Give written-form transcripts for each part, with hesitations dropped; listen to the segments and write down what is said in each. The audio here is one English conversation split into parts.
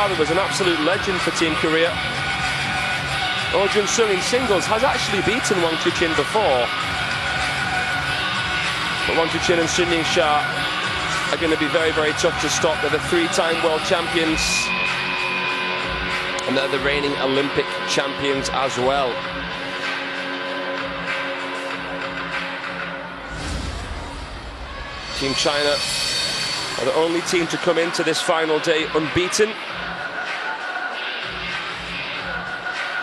father was an absolute legend for Team Korea. Oh Jun-sung in singles has actually beaten Wang Chuqin before. But Wang Chuqin and Sun Ying-sha are going to be very, very tough to stop. They're the three-time world champions. And they're the reigning Olympic champions as well. Team China are the only team to come into this final day unbeaten.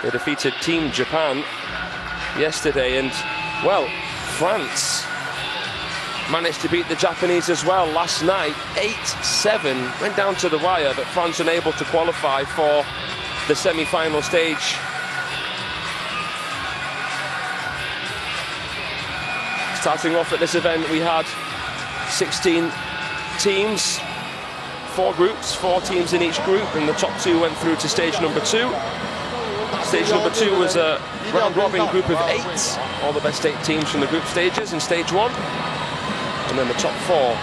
They defeated Team Japan yesterday, and, well, France managed to beat the Japanese as well last night. 8-7, went down to the wire, but France unable to qualify for the semi-final stage. Starting off at this event, we had 16 teams, 4 groups, 4 teams in each group, and the top 2 went through to stage number 2. Stage number 2 was a round-robin group of 8, all the best 8 teams from the group stages in stage 1. And then the top 4,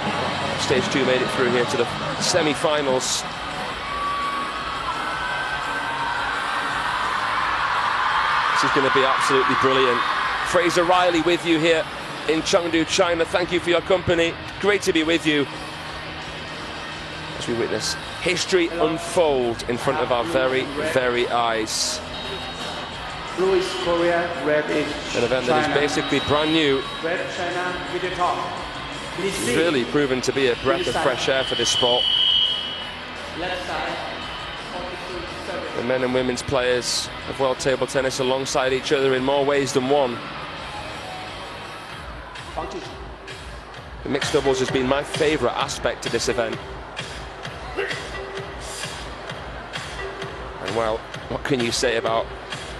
stage 2, made it through here to the semi-finals. This is going to be absolutely brilliant. Fraser Riley with you here in Chengdu, China. Thank you for your company. Great to be with you as we witness history unfold in front of our very, very eyes. Blue is Korea, red is An event that is basically brand new. Red China with the top. It's really proven to be a breath of fresh air for this sport. Left side. The men and women's players of world table tennis alongside each other in more ways than one. The mixed doubles has been my favourite aspect to this event. And well, what can you say about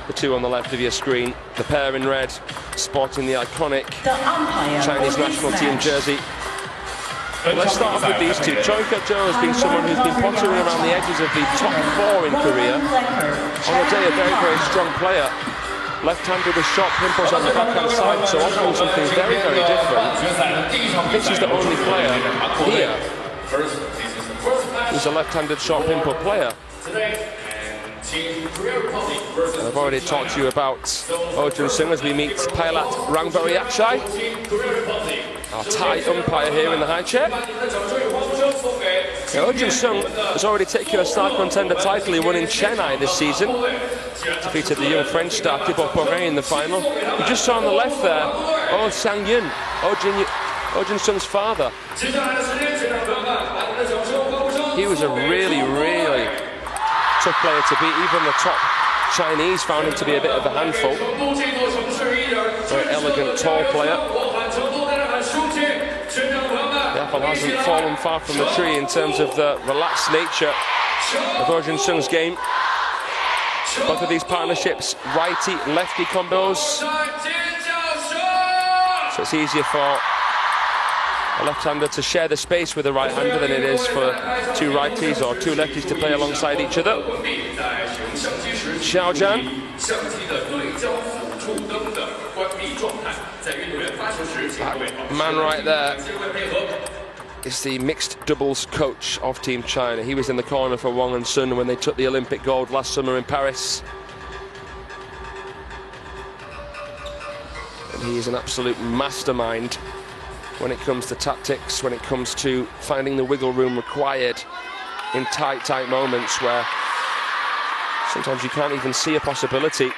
the 2 on the left of your screen? The pair in red, sporting the iconic Chinese national team jersey. Let's start off with these 2. Choi Zhou has been someone who's been pottering around the edges of the top 4 in Korea. On the day, a very, very strong player. Left-handed with sharp pimples on the backhand side, so offering something very, very different. This is the only player here who's a left-handed sharp pimple player. And I've already talked to you about Oh Jun-sung as we meet Pailat Rangbariachai, our Thai umpire here in the high chair. Oh Jun-sung has already taken a star contender title. He won in Chennai this season. Defeated the young French star Thibaut Poirier in the final. You just saw on the left there, Oh Sang-yun, Oh Jun-sung's father. He was a really, really tough player to beat. Even the top Chinese found him to be a bit of a handful. Very elegant, tall player. The apple hasn't fallen far from the tree in terms of the relaxed nature of Oh Jun-sung's game. Both of these partnerships, righty-lefty combos. So it's easier for a left-hander to share the space with a right-hander than it is for 2 righties or 2 lefties to play alongside each other. Xiaojian. That man right there is the mixed doubles coach of Team China. He was in the corner for Wang and Sun when they took the Olympic gold last summer in Paris. And he is an absolute mastermind when it comes to tactics, when it comes to finding the wiggle room required in tight moments where sometimes you can't even see a possibility.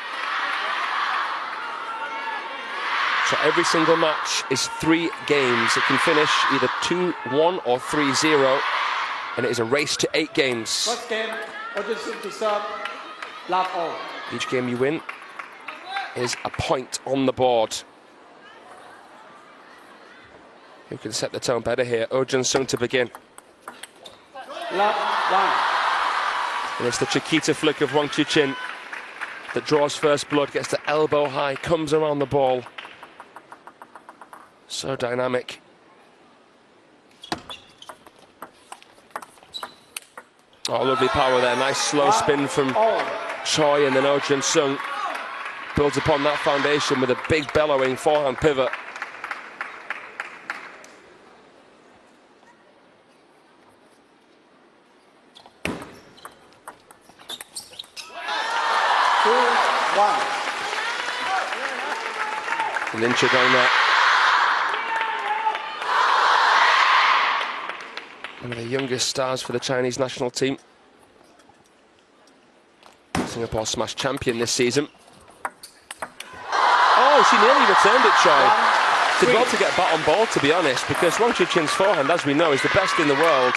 So every single match is 3 games. It can finish either 2-1 or 3-0, and it is a race to 8 games. First game, to serve, love all. Each game you win is a point on the board. Who can set the tone better here? Oh Jun-sung to begin. Love 1. And it's the Chiquita flick of Wang Chuqin that draws first blood, gets the elbow high, comes around the ball. So dynamic. Oh, lovely power there. Nice slow spin from Choi, and then Oh Jun-sung builds upon that foundation with a big bellowing forehand pivot. 2-1. Lynchard on that. One of the youngest stars for the Chinese national team. Singapore smash champion this season. Oh, she nearly returned it, Choi. Did well to get bat on ball, to be honest, because Wang Chuqin's forehand, as we know, is the best in the world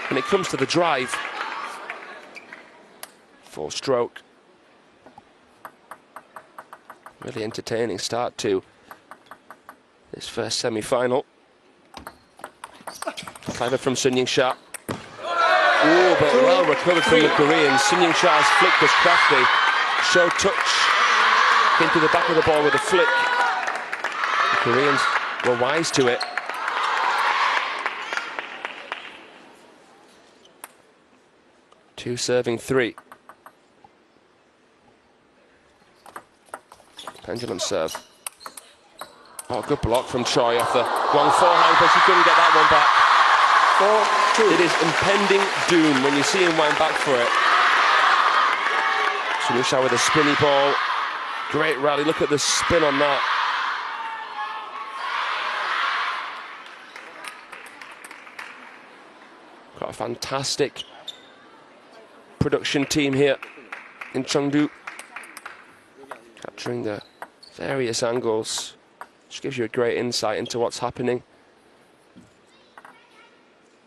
when it comes to the drive. Full stroke. Really entertaining start to this first semi-final. Clever from Sun Ying-sha. Oh, but well recovered from the Koreans. Sun Ying-sha's flick was crafty. Show touch into the back of the ball with a flick. The Koreans were wise to it. Two serving three. Pendulum serve. Oh, good block from Choi off the Wang forehand, but she couldn't get that one back. 4-2. It is impending doom when you see him wind back for it. Sun Ying-sha with a spinny ball. Great rally, look at the spin on that. Got a fantastic production team here in Chengdu. Capturing the various angles, which gives you a great insight into what's happening.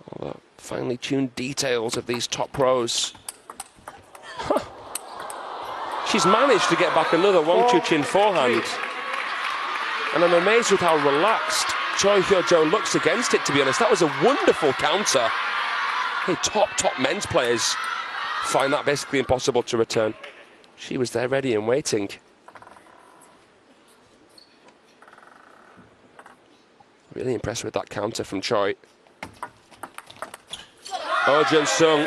All the finely tuned details of these top pros. She's managed to get back another Wang Chuqin forehand. And I'm amazed with how relaxed Choi Hyo-jo looks against it, to be honest. That was a wonderful counter. Hey, top men's players find that basically impossible to return. She was there ready and waiting. Really impressed with that counter from Choi. Oh, Jun Sung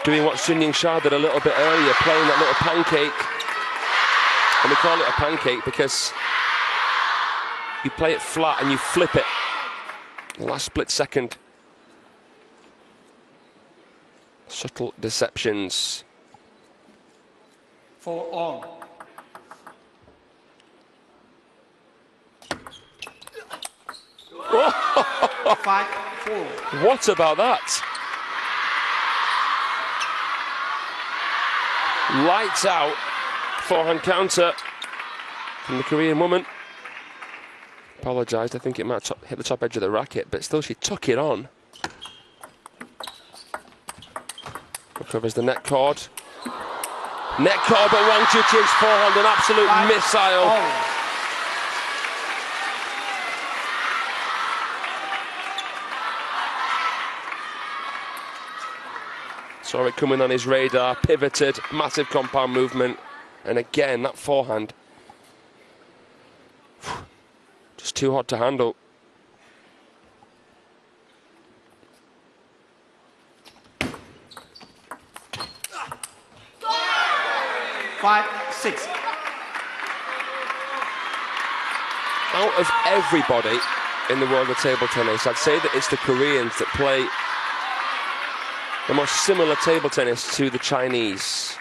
doing what Sun Ying-sha did a little bit earlier, playing that little pancake. And we call it a pancake because you play it flat and you flip it. The last split second. Subtle deceptions. 4-on. Oh. 5-4. What about that? Lights out forehand counter from the Korean woman. Apologised, I think it might hit the top edge of the racket, but still she took it on. Recovers the net cord. Net cord, but Wang Chuqin's forehand, an absolute missile. Saw it coming on his radar, pivoted, massive compound movement, and again that forehand. Just too hot to handle. Five, 6. Out of everybody in the world of table tennis, I'd say that it's the Koreans that play the most similar table tennis to the Chinese.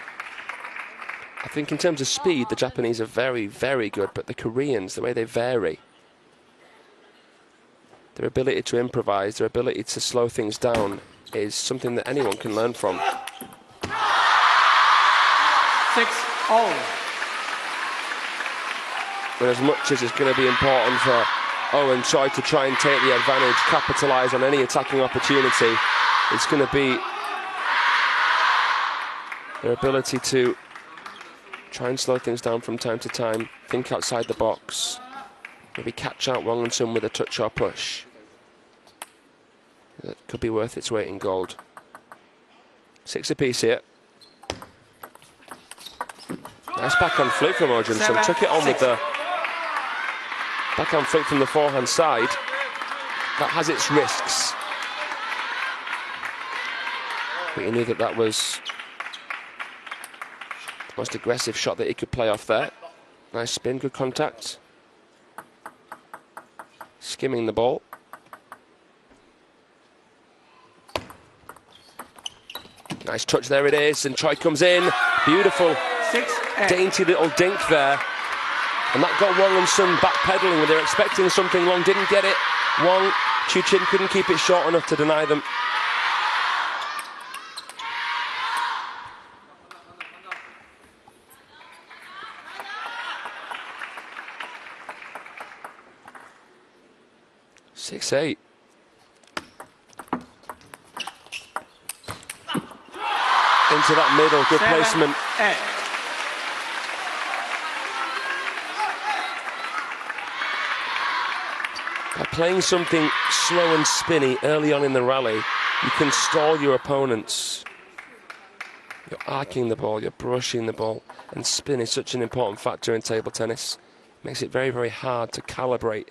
I think in terms of speed, the Japanese are very, very good, but the Koreans, the way they vary, their ability to improvise, their ability to slow things down is something that anyone can learn from. 6-0. And as much as it's going to be important for Owen Choi to try and take the advantage, capitalise on any attacking opportunity, it's going to be their ability to try and slow things down from time to time, think outside the box, maybe catch out Wang and Sun with a touch or push. That could be worth its weight in gold. 6 apiece here. Nice backhand flick from Oh Jun Sung. Took it on with the backhand flick from the forehand side. That has its risks. But you knew that that was the most aggressive shot that he could play off there. Nice spin, good contact. Skimming the ball. Nice touch, there it is, and Choi comes in. Beautiful Dainty little dink there. And that got Wang and Sun backpedaling when they were expecting something long, didn't get it. Wang, Chu Chin couldn't keep it short enough to deny them. Six-eight. Into that middle, good placement. By playing something slow and spinny early on in the rally, you can stall your opponents. You're arcing the ball, you're brushing the ball, and spin is such an important factor in table tennis. Makes it very, very hard to calibrate.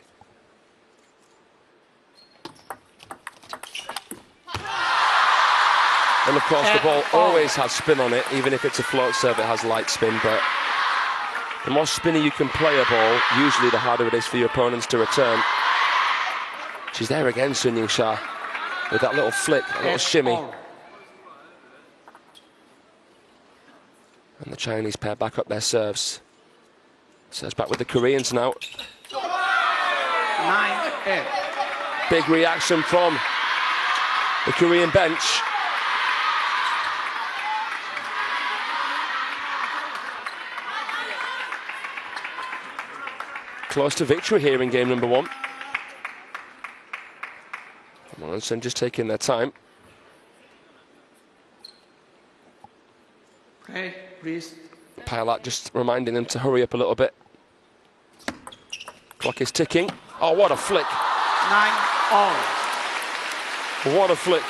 And of course the ball always has spin on it, even if it's a float serve, it has light spin, but the more spinny you can play a ball, usually the harder it is for your opponents to return. She's there again, Sun Ying-sha, with that little flick, that little shimmy. And the Chinese pair back up their serves. Serves back with the Koreans now. 9-8. Big reaction from the Korean bench. Close to victory here in game number one. Sun just taking their time. Okay, please. Pilot just reminding them to hurry up a little bit. Clock is ticking. Oh, what a flick. 9-all. What a flick.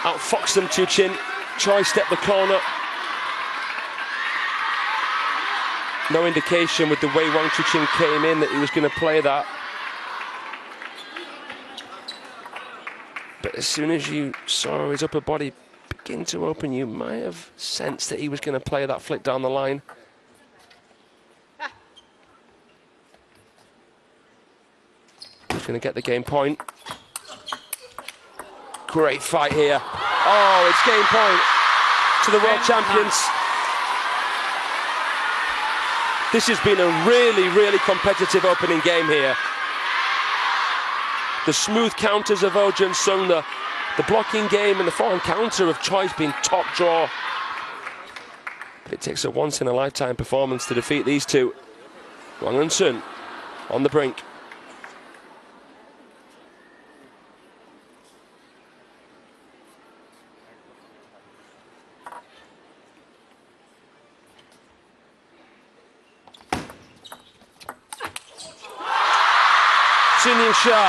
Outfoxed them, Chu Chin. Choi stepped the corner. No indication with the way Wang Chu Chin came in that he was going to play that. But as soon as you saw his upper body begin to open, you might have sensed that he was going to play that flick down the line. He's going to get the game point. Great fight here. Oh, it's game point to the world champions. This has been a really, really competitive opening game here. The smooth counters of Oh Jun-sung, the blocking game and the forehand counter of Choi's been top draw. But it takes a once-in-a-lifetime performance to defeat these two. Wang and Sun on the brink. Sun Ying-sha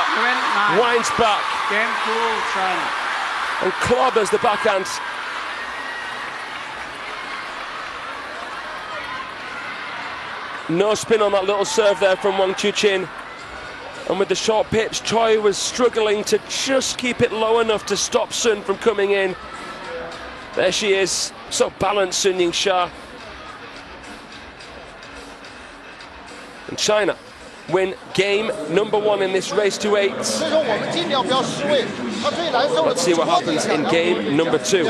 winds back. Game 2, China. And clobbers the backhand. No spin on that little serve there from Wang Chu Chin. And with the short pips, Choi was struggling to just keep it low enough to stop Sun from coming in. There she is, so balanced, Sun Ying-sha. And China win game number one in this race to 8. Let's see what happens in game number 2.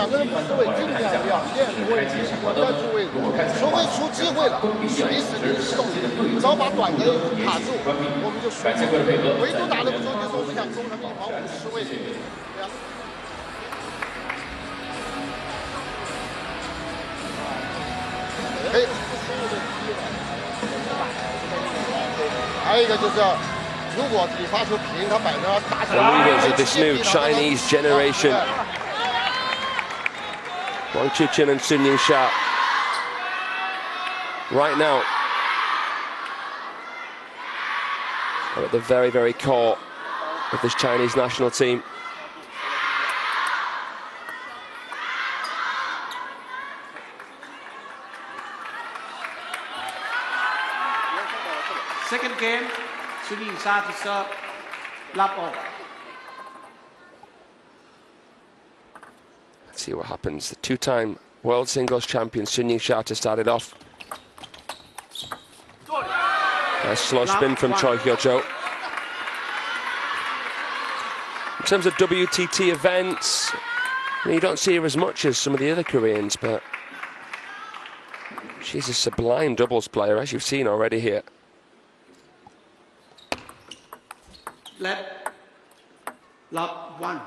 The leaders of this new Chinese generation, Wang Chu Chin and Sun Ying-sha, right now are at the very, very core of this Chinese national team. Second game, Sun Ying-sha to serve, love all. Let's see what happens. The two-time world singles champion Sun Ying-sha to start it off. Nice slow spin from Choi Hyo-jo. In terms of WTT events, you don't see her as much as some of the other Koreans, but She's a sublime doubles player, as you've seen already here. Left. Love 1.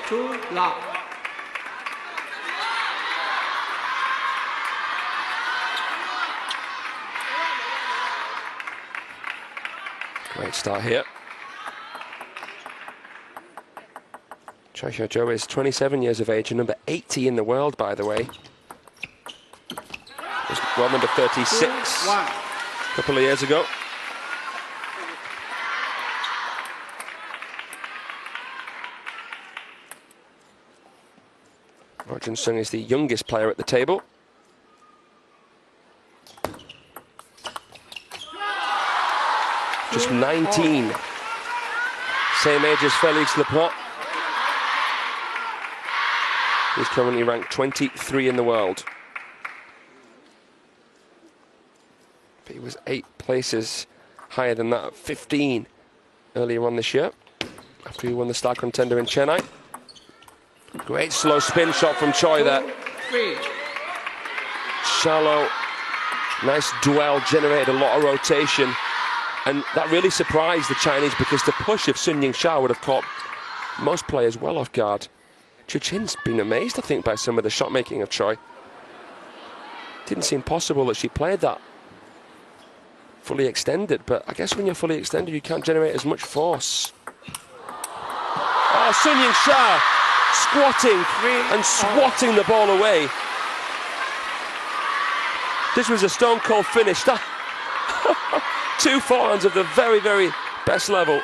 Two love. Great start here. Chengdu is 27 years of age and number 80 in the world, by the way. Was world number 36 a couple of years ago. Jin Sung is the youngest player at the table. Just 19. Same age as Felix Laporte. He's currently ranked 23 in the world. But he was 8 places higher than that at 15 earlier on this year, after he won the Star Contender in Chennai. Great slow spin shot from Choi there. Shallow, nice dwell, generated a lot of rotation. And that really surprised the Chinese, because the push of Sun Ying-sha would have caught most players well off guard. Chu Chin's been amazed, I think, by some of the shot making of Choi. Didn't seem possible that she played that fully extended, but I guess when you're fully extended you can't generate as much force. Oh, Sun Ying-sha squatting and swatting the ball away. This was a stone cold finish. 2 forehands of the very, very best level.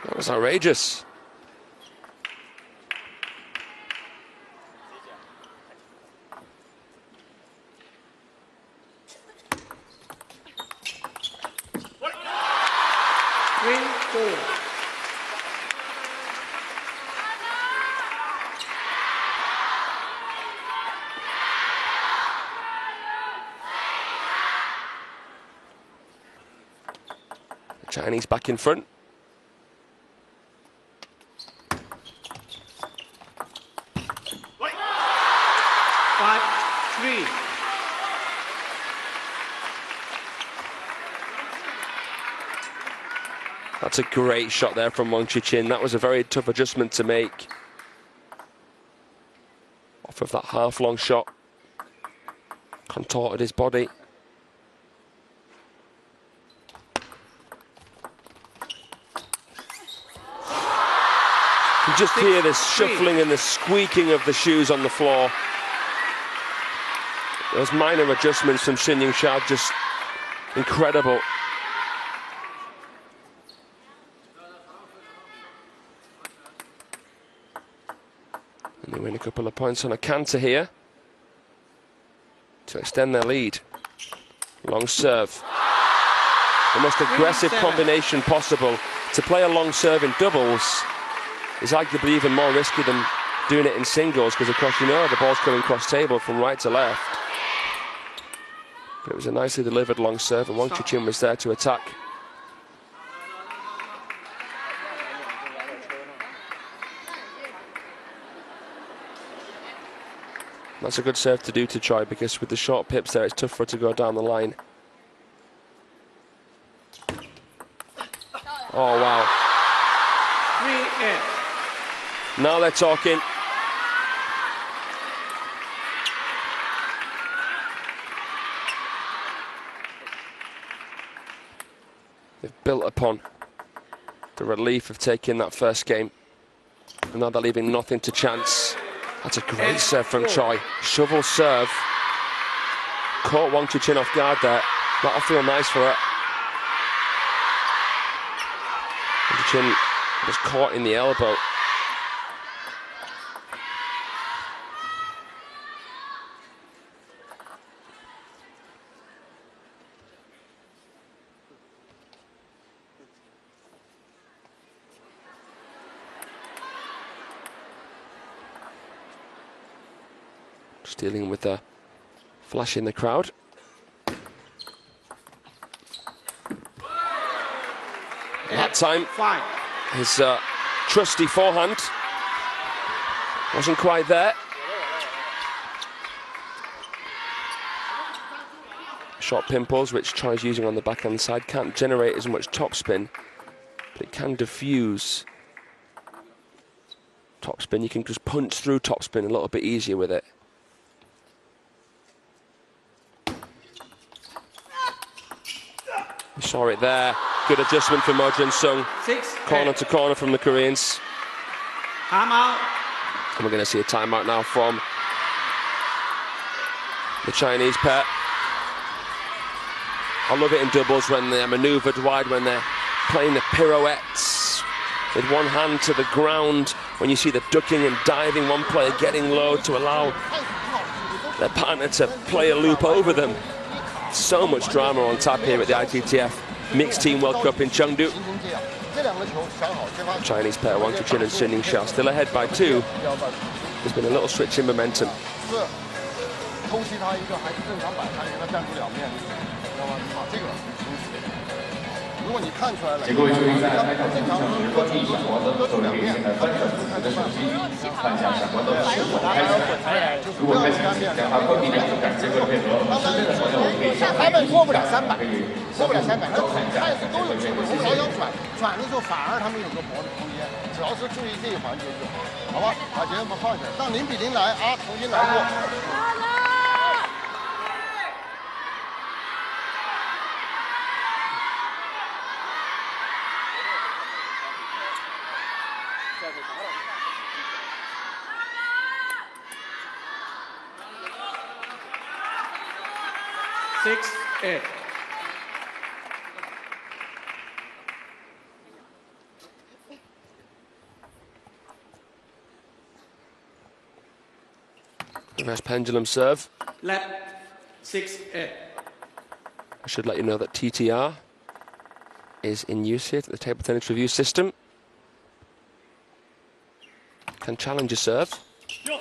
That was outrageous. Chinese back in front. That's a great shot there from Wang Chuqin. That was a very tough adjustment to make off of that half-long shot. Contorted his body. You just hear the shuffling and the squeaking of the shoes on the floor. Those minor adjustments from Sun Ying-sha, just incredible. And they win a couple of points on a canter here to extend their lead. Long serve. The most aggressive combination possible. To play a long serve in doubles is arguably even more risky than doing it in singles, because of course you know the ball's coming cross table from right to left. But it was a nicely delivered long serve, and Wang Chuqin was there to attack. That's a good serve to do to Choi, because with the short pips there it's tough for her to go down the line. Oh wow. 3-8. Now they're talking. They've built upon the relief of taking that first game, and now they're leaving nothing to chance. That's a great serve from Choi. Shovel serve. Caught Wang Chuqin off guard there. That'll feel nice for her. Wang Chuqin was caught in the elbow. Just dealing with the Flash in the crowd. That time, his trusty forehand wasn't quite there. Short pimples, which Choi is using on the backhand side, can't generate as much topspin, but it can diffuse topspin. You can just punch through topspin a little bit easier with it. You saw it there. Good adjustment from Mo Jun-sung. Corner to corner from the Koreans. Timeout. And we're going to see a timeout now from the Chinese pair. I love it in doubles when they're manoeuvred wide, when they're playing the pirouettes with one hand to the ground, when you see the ducking and diving, one player getting low to allow their partner to play a loop over them. So much drama on tap here at the ITTF Mixed Team World Cup in Chengdu. Chinese pair Wang Chuqin and Sun Yingxia still ahead by 2. There's been a little switch in momentum. 如果你看出来了，结果注意在开场正常落地闪光灯做两面的翻转自己的手机，看一下闪光灯是否开起来。如果开起来，将它落地两个感知会配合。身边的朋友可以向他们过不了300，过不了300，那看似都有机会，只要想转的时候，反而他们有个搏的空间，只要是注意这一环节就好，好吧？把节奏放下，让0比0来啊，重新来过。 6-8. Nice pendulum serve. Left 6-8. I should let you know that TTR is in use here at the table tennis review system. Can challenge a serve.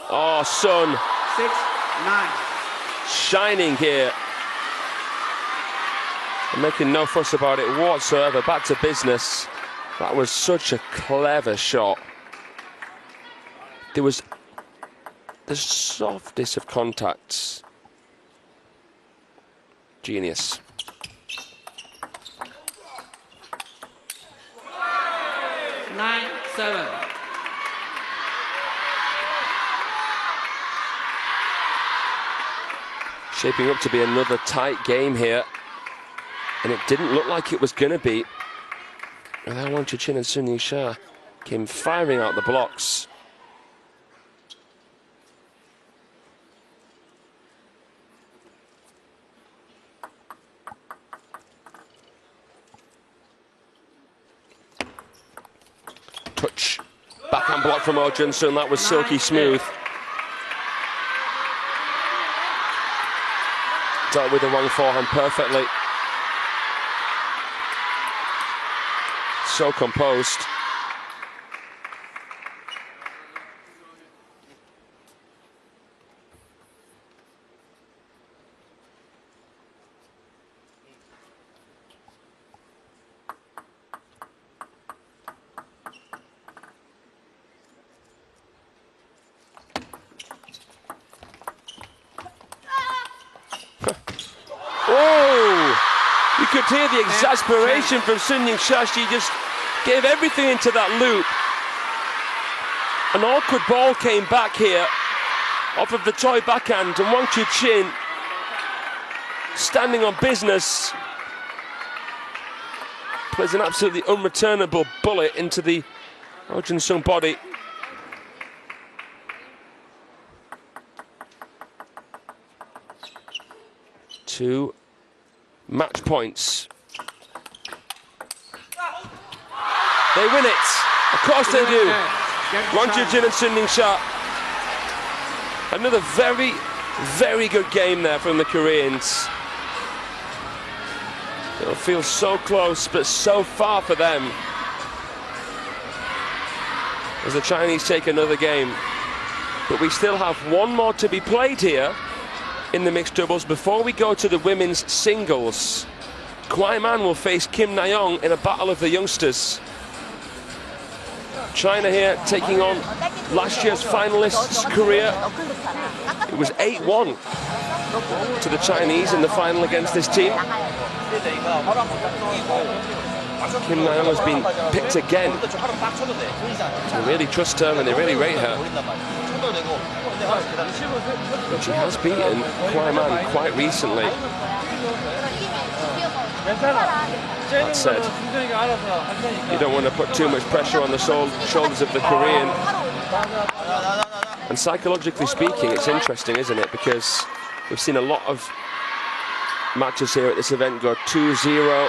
Oh, Sun. 6-9. Shining here. And making no fuss about it whatsoever. Back to business. That was such a clever shot. There was the softest of contacts. Genius. Nine, 7. Shaping up to be another tight game here. And it didn't look like it was going to be. And then Wang Chuqin and Sun Yingxia came firing out the blocks. Touch. Backhand block from Mo Jun-sung. That was silky smooth. Dealt with the wrong forehand perfectly. So composed. Oh! You could hear the exasperation from Sun Yingxia. She just gave everything into that loop. An awkward ball came back here off of the CHOI backhand, and Wang Chuqin standing on business plays an absolutely unreturnable bullet into the Mo Jun-sung body. Two match points. They win it. Of course they do. Wang Chuqin and Sun Yingxia. Another very, very good game there from the Koreans. It'll feel so close, but so far for them. As the Chinese take another game. But we still have one more to be played here in the mixed doubles. Before we go to the women's singles, CHOI Man will face Kim Na-young in a battle of the youngsters. China here taking on last year's finalists, Korea. It was 8-1 to the Chinese in the final against this team. Kim Na-young has been picked again. They really trust her and they really rate her. But she has beaten CHOI Man quite recently. That said, you don't want to put too much pressure on the shoulders of the Korean. And psychologically speaking, it's interesting, isn't it? Because we've seen a lot of matches here at this event go 2-0.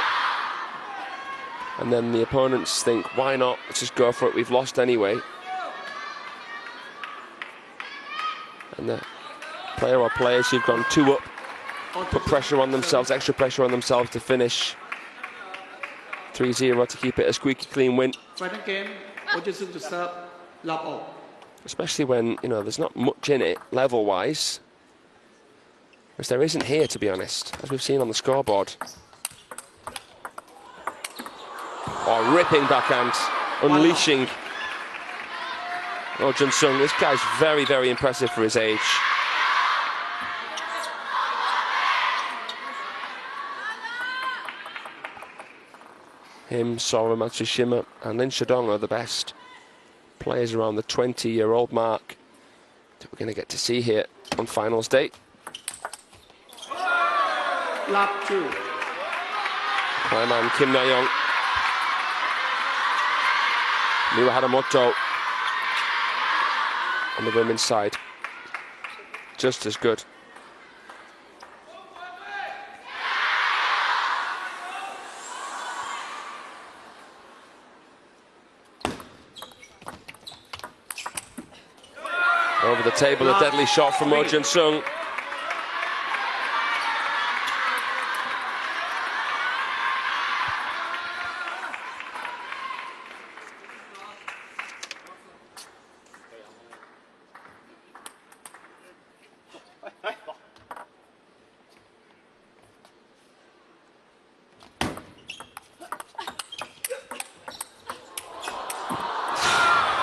And then the opponents think, why not? Let's just go for it. We've lost anyway. And the player or players who've gone 2 up put pressure on themselves, extra pressure on themselves to finish 3-0 to keep it a squeaky clean win. Final game, Hodgson to serve, love all. Especially when, you know, there's not much in it level-wise. Which there isn't here, to be honest, as we've seen on the scoreboard. Oh, ripping backhand, unleashing Oh Jun-sung. This guy's very, very impressive for his age. Him, Sora Matsushima and Lin Shadong are the best players around the 20-year-old mark that we're going to get to see here on finals day. Lap 2. CHOI Man Kim Na-young. Miwa Haramoto on the women's side. Just as good. Over the table, a deadly shot from Oh Jun-sung.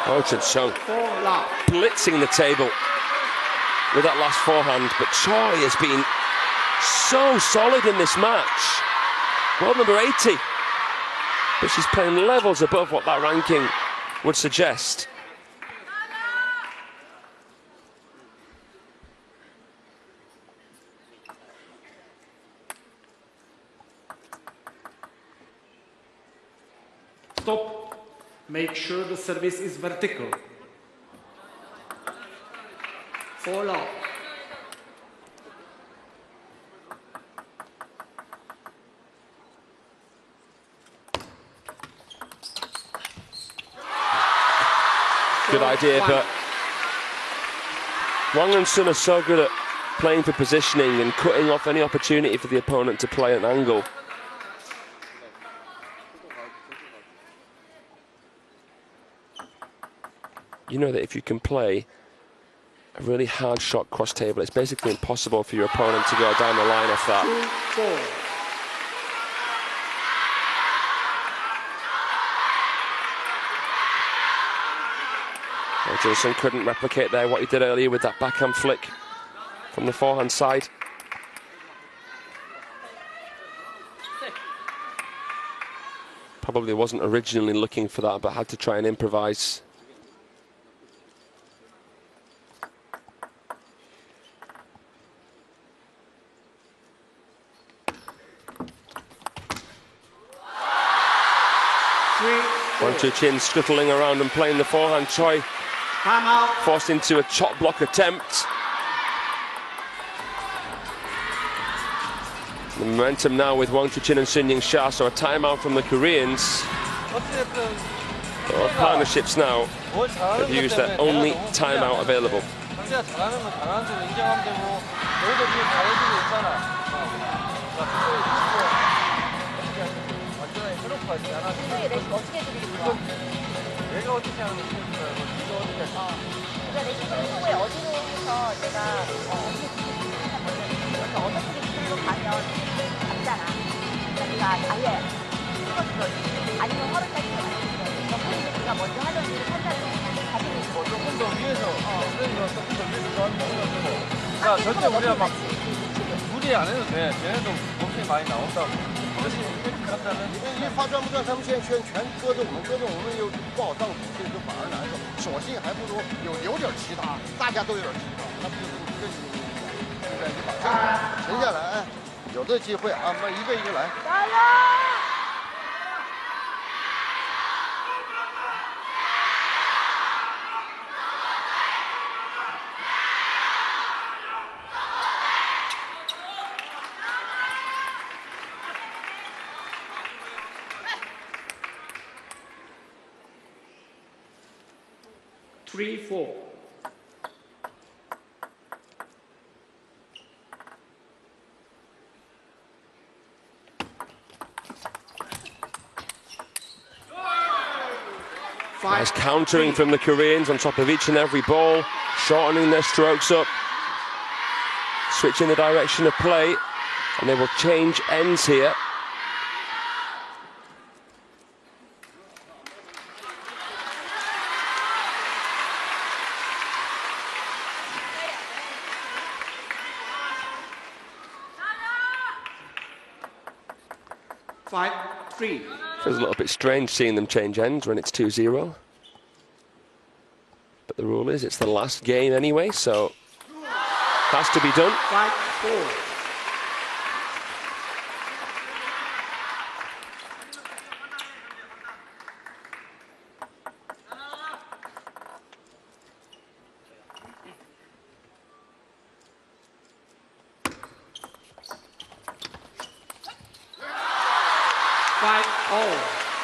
Oh Jun-sung blitzing the table with that last forehand, but CHOI has been so solid in this match. World number 80, but she's playing levels above what that ranking would suggest. Stop. Make sure the service is vertical. Fall off. Good idea, but Wang and Sun are so good at playing for positioning and cutting off any opportunity for the opponent to play an angle. You know that if you can play a really hard shot cross table, it's basically impossible for your opponent to go down the line off that. 2-4. Oh, Jun-sung couldn't replicate there what he did earlier with that backhand flick from the forehand side. Probably wasn't originally looking for that, but had to try and improvise. Wang Chu-chin scuttling around and playing the forehand. CHOI forced into a chop block attempt. The momentum now with Wang Chu-chin and Sun Ying-sha, so a timeout from the Koreans. Our partnerships now have used their only timeout available. 아니잖아. 그러니까 아예 찍어주거지. 아니면 허락까지 덕분에 우리가 먼저 하던 일을 판단을 가지고 있고. 조금 더 위에서, 그래서 조금 더 위에서 좋아하는 거고. 자, 절대 우리가 막 무리 안 해도 돼. 쟤네도 목소리 많이 나온다고. 因为发专不断，他们现在全搁着我们，搁着我们又不好当主，所以说反而难受。索性还不如有点其他，大家都有点其他，他们就是一个现在就把这个停下来，有这机会啊，慢一个一个来。加油！ 3-4. Nice countering from the Koreans on top of each and every ball, shortening their strokes up, switching the direction of play, and they will change ends here. Feels a little bit strange seeing them change ends when it's 2-0. But the rule is it's the last game anyway, so has to be done. 5-4.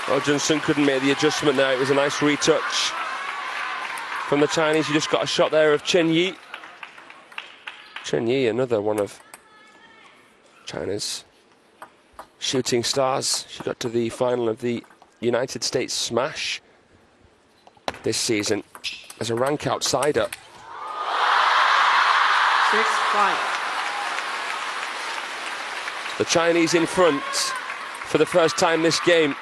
Well, Johnson couldn't make the adjustment there. It was a nice retouch from the Chinese. You just got a shot there of Chen Yi. Chen Yi, another one of China's shooting stars. She got to the final of the United States Smash this season as a rank outsider. 6-5. The Chinese in front for the first time this game.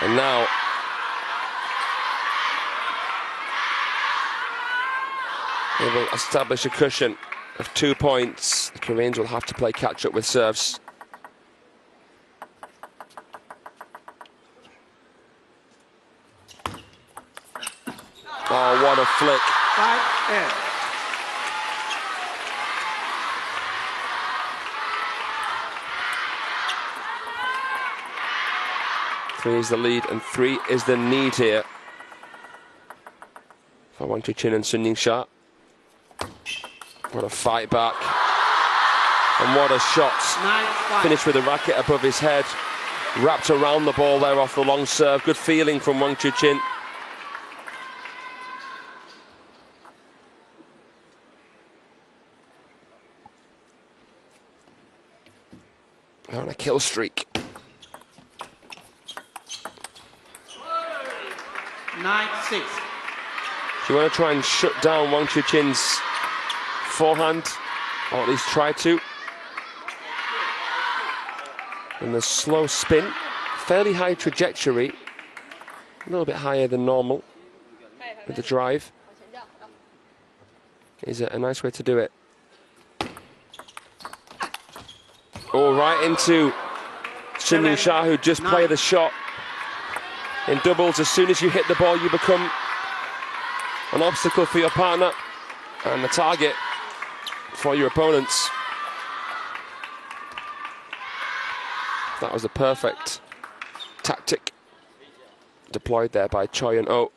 And now they will establish a cushion of 2 points. The Koreans will have to play catch up with serves. Oh, what a flick. 5-8. Three is the lead and 3 is the need here for Wang Chuqin and Sun Ying-sha. What a fight back. And what a shot. Finished with a racket above his head. Wrapped around the ball there off the long serve. Good feeling from Wang Chuqin. They're on a kill streak. 9-6. You want to try and shut down Wang Chuqin's forehand, or at least try to. And the slow spin, fairly high trajectory, a little bit higher than normal with the drive. Is a nice way to do it. Oh, right into Sun Ying-sha, who just played the shot. In doubles, as soon as you hit the ball, you become an obstacle for your partner and the target for your opponents. That was a perfect tactic deployed there by Choi and Oh.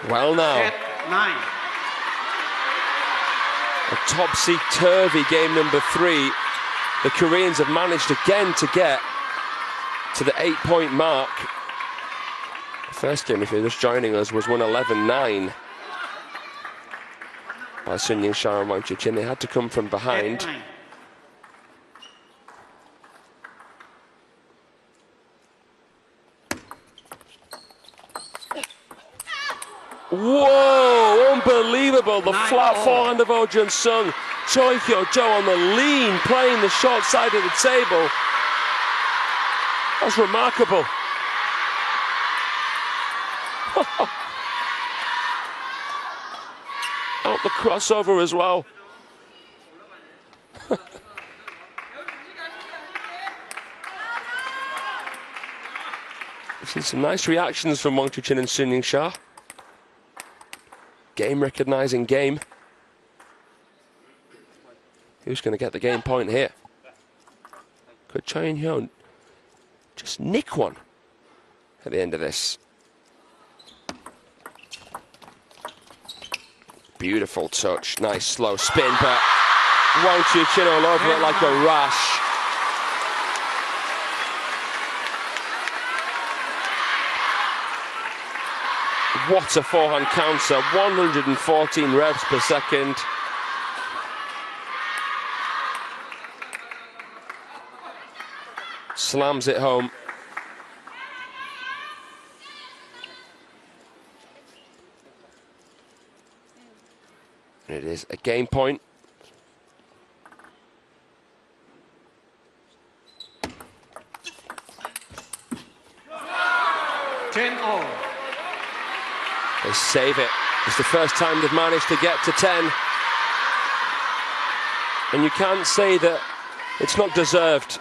Well now. 9. A topsy-turvy game number 3 the Koreans have managed again to get to the 8-point mark. The first game, if you're just joining us, was won 11-9 by Sun Ying-sha and Wang Chuqin. They had to come from behind. Whoa, unbelievable. The flat forehand of Oh Jun-sung. Choi Hyo-jo on the lean, playing the short side of the table. That's remarkable. Out the crossover as well. We've seen some nice reactions from Wang Chuqin and Sun Ying-sha. Game recognizing game. Who's going to get the game point here? Could Choi In-hyun just nick one at the end of this? Beautiful touch, nice slow spin, but Wang Chuqin all over it like a rash. What a forehand counter, 114 revs per second. Slams it home. It is a game point. They save it. It's the first time they've managed to get to 10. And you can't say that it's not deserved.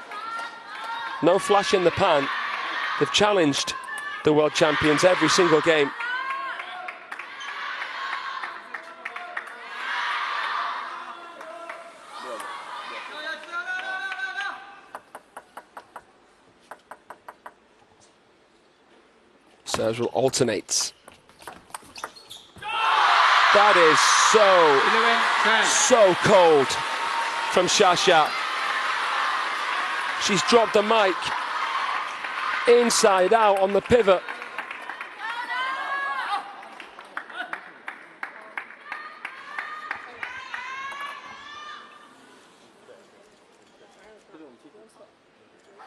No flash in the pan. They've challenged the world champions every single game. Serves will alternate. That is so cold from Shasha. She's dropped the mic inside out on the pivot.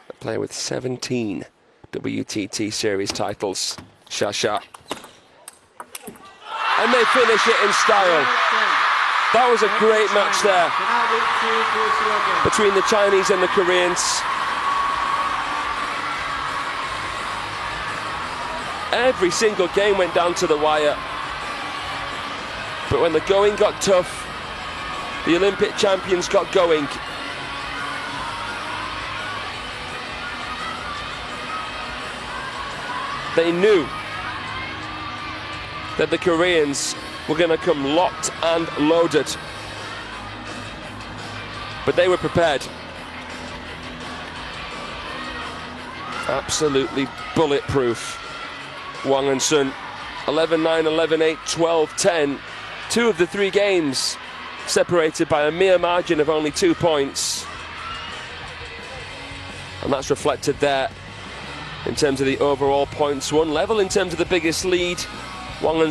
A player with 17 WTT series titles, Shasha. And they finish it in style. That was a great match there between the Chinese and the Koreans. Every single game went down to the wire. But when the going got tough, the Olympic champions got going. They knew that the Koreans were going to come locked and loaded. But they were prepared. Absolutely bulletproof. Wang and Sun, 11-9, 11-8, 12-10. 2 of the 3 games separated by a mere margin of only 2 points. And that's reflected there in terms of the overall points won. Level in terms of the biggest lead. Wang and